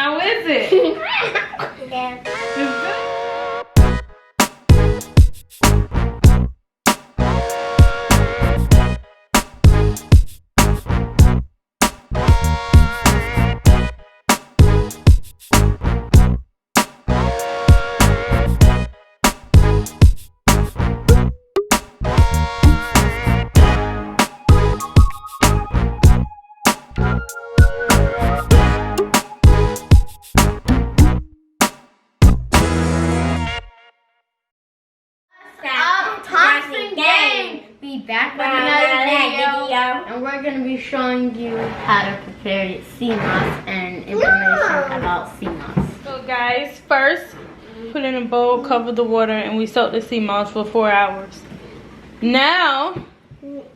How is it? Yeah. It's good? Thompson Gang. Be back with another video, and we're gonna be showing you how to prepare sea moss and information about sea moss. So guys, first put in a bowl, cover the water, and we soak the sea moss for 4 hours. Now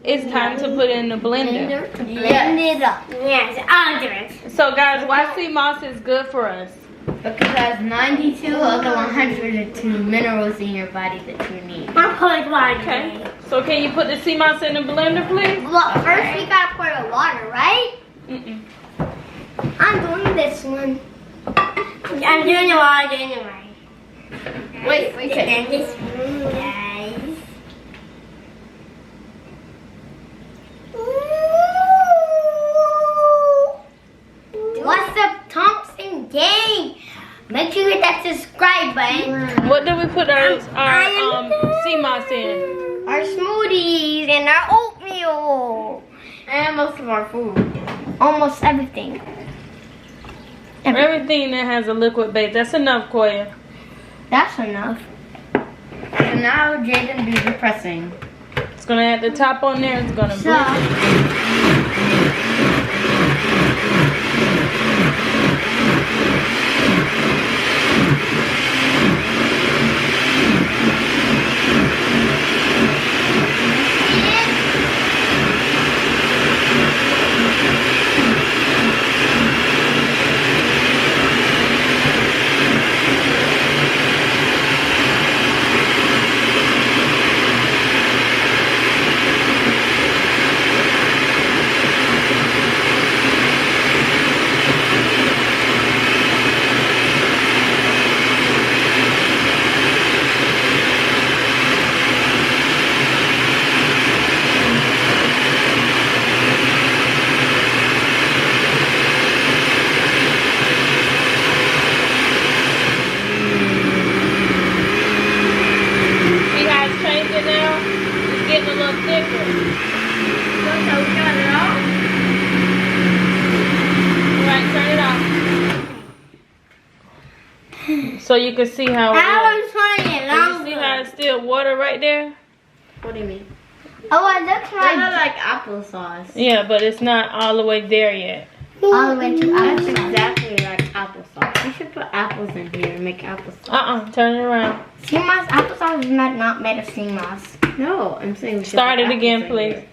it's time to put in the blender. Blend it up. Yes, I'll do it. So guys, why sea moss is good for us? Because it has 92 of the 102 minerals in your body that you need. Okay. So can you put the sea moss in the blender, please? Well, first we gotta pour the water, right? I'm doing this one. I'm doing the water anyway. Wait. And this one, guys. What's up, Thompson Gang? Make sure you hit that subscribe button. What did we put our sea moss in? Our smoothies and our oatmeal. And most of our food. Almost everything. Everything that has a liquid base. That's enough, Koya. That's enough. So now Jaden do the pressing. It's gonna add the top on there. It's gonna so you can see how it is. You see how it's still water right there? What do you mean? Oh, it looks like applesauce. Yeah, but it's not all the way there yet. All the way to applesauce. That's exactly like applesauce. You should put apples in here and make applesauce. Turn it around. Sea moss, applesauce is not made of sea moss. No, I'm saying we should start it again, please.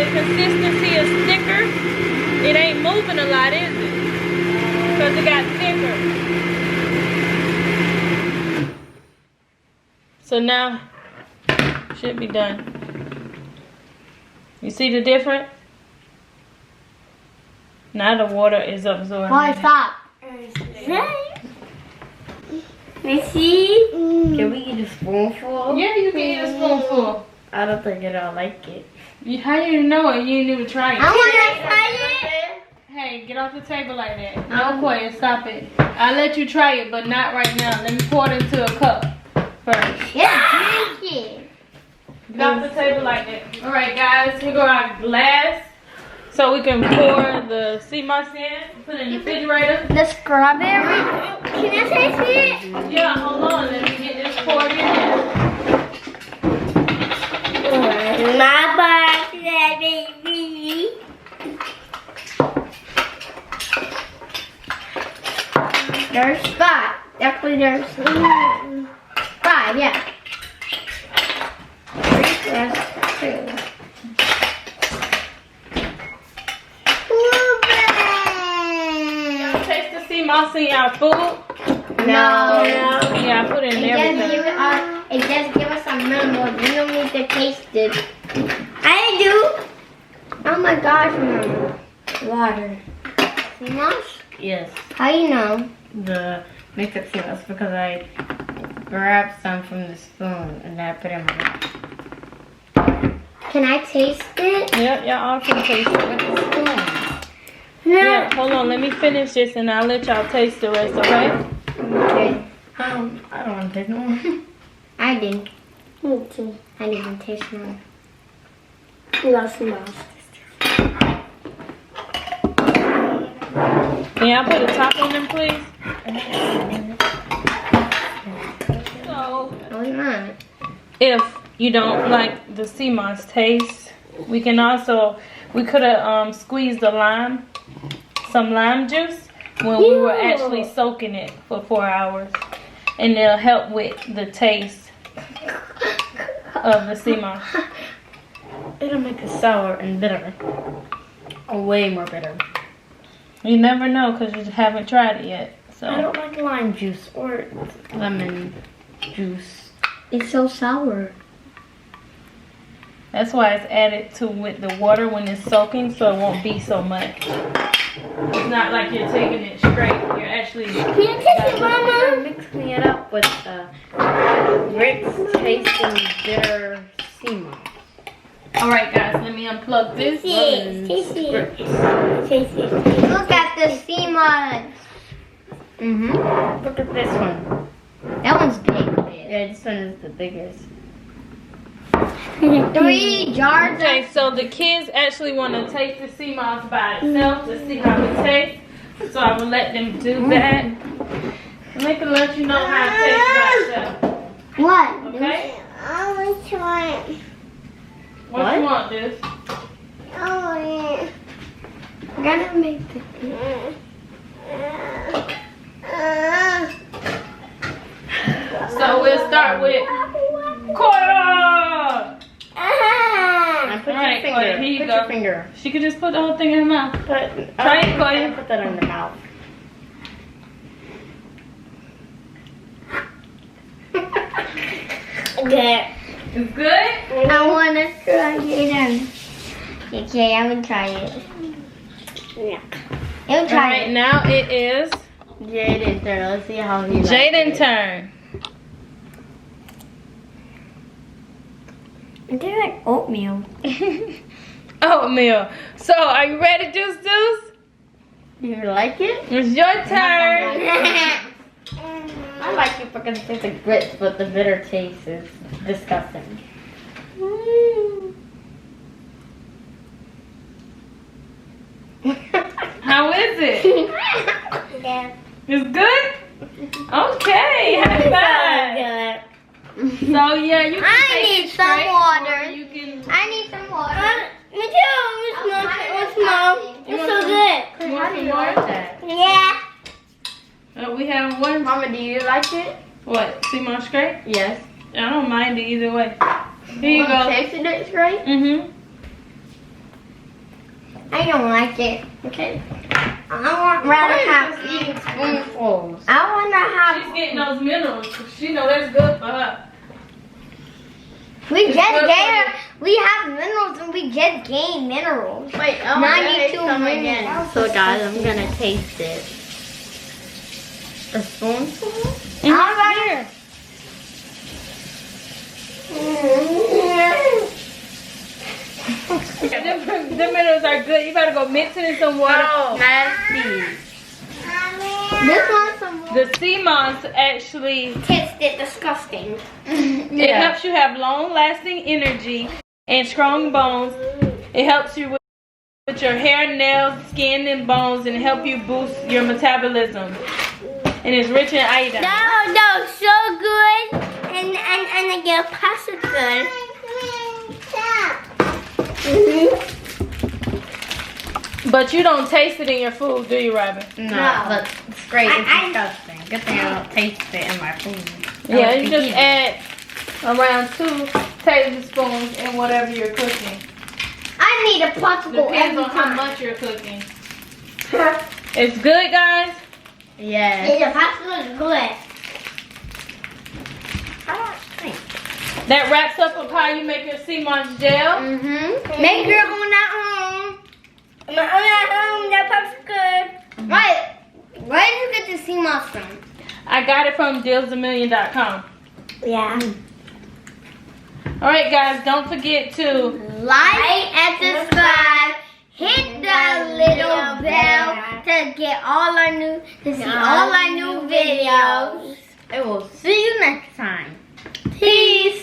Consistency is thicker. It ain't moving a lot, is it? Because it got thicker. So now should be done. You see the difference? Now the water is absorbing. Oh, stop. Missy, can we eat a spoonful? Yeah, you can eat a spoonful. I don't think I'll like it. How you know it? You didn't even try it. I want to try it. Hey, get off the table like that. No, Koya, stop it. I'll let you try it, but not right now. Let me pour it into a cup first. Yeah, drink it. Get off the table like that. All right, guys, here go our glass. So we can pour the sea moss in, put it in the refrigerator. The strawberry. Can I taste it? Yeah, hold on. Let me get this poured in there. My birthday, baby. There's 5. Actually, there's 5, yeah. There's 2. mossing our food? No. Yeah, I put it in everything. It just give us some minerals. We don't need to taste it. I do. Oh my gosh, Mama. Water. Sea moss? Yes. How you know? The mixed up sea moss because I grabbed some from the spoon and then I put it in my mouth. Can I taste it? Yep, y'all all can taste it. With the spoon. No. Yeah, hold on, let me finish this and I'll let y'all taste the rest, okay? Okay. I don't want to taste more. I did. Me too. I didn't even taste one. Lost mouse. Can y'all put a top on them, please? So, Oh, not. if you don't like the sea moss taste, we could have squeezed some lime juice when we were actually soaking it for 4 hours. And it'll help with the taste of the sea moss. It'll make it sour and bitter. Way more bitter. You never know because you haven't tried it yet. So I don't like lime juice or lemon juice. It's so sour. that's why it's added to with the water when it's soaking, so it won't be so much. It's not like you're taking it straight. You're actually Can you taste it, Mama? Mixing it up with rich tasting bitter sea moss. All right, guys. Let me unplug this. Taste it. Look at the sea moss. Look at this one. That one's big. Yeah, this one is the biggest. 3 jars. Okay, so the kids actually want to taste the sea moss by itself to see how it tastes. So I will let them do that. And they can let you know how it tastes by itself. What? Okay? I want to try it. What you want, this? Oh, yeah. I gotta make the So we'll start with quarter. Put All right, your Claudia, finger. here you Put go. your finger. She could just put the whole thing in her mouth. Try it, Claudia. Put that in the mouth. Good. It's good? I wanna try it. Okay, I'm gonna try it. Yeah. I'll All try right, it. now it is Jaden's turn. Let's see how he likes Jaden's it. turn. It's like oatmeal. Oatmeal. So, are you ready, Deuce Deuce? You like it? It's your turn. I like it because it tastes like grits, but the bitter taste is disgusting. How is it? Yeah. It's good? Okay, high five. So, yeah, you can I take need it some straight, water. or you can... I need some water. Me too. It's so good. You want some more? Yeah. We have one. Mama, do you like it? What? Sea moss straight? Yes. I don't mind it either way. Here you go. Tasted it straight? Mm-hmm. I don't like it. Okay. I rather have. Just eating spoonfuls. I wanna She's have. getting those minerals. She know that's good for her. We It's just good gained. We have minerals and we just gained minerals. Wait, I'm 92 some minutes. again. So guys, I'm gonna taste it. A spoonful? All right. The minerals are good. You better go mix it in some water. Nasty. This one's some The sea moss actually tasted disgusting. it helps you have long-lasting energy and strong bones. It helps you with your hair, nails, skin, and bones, and help you boost your metabolism. And it's rich in iodine. No, so good. And I get pasta good. But you don't taste it in your food, do you, Robin? No, but it's great. It's I- disgusting. Good thing I don't taste it in my food. Yeah, you just add around 2 tablespoons in whatever you're cooking. I need a popsicle Depends every on how time. much you're cooking. It's good, guys. Yes. It's a popsicle good. I don't think. That wraps up of how you make your sea moss gel. Make your own at home. My own at home, that popsicle. Right. Where did you get the sea moss from? I got it from dealsamillion.com. Yeah. All right, guys, don't forget to Like and subscribe. Hit the little bell to get see all our new videos. I will see you next time. Peace.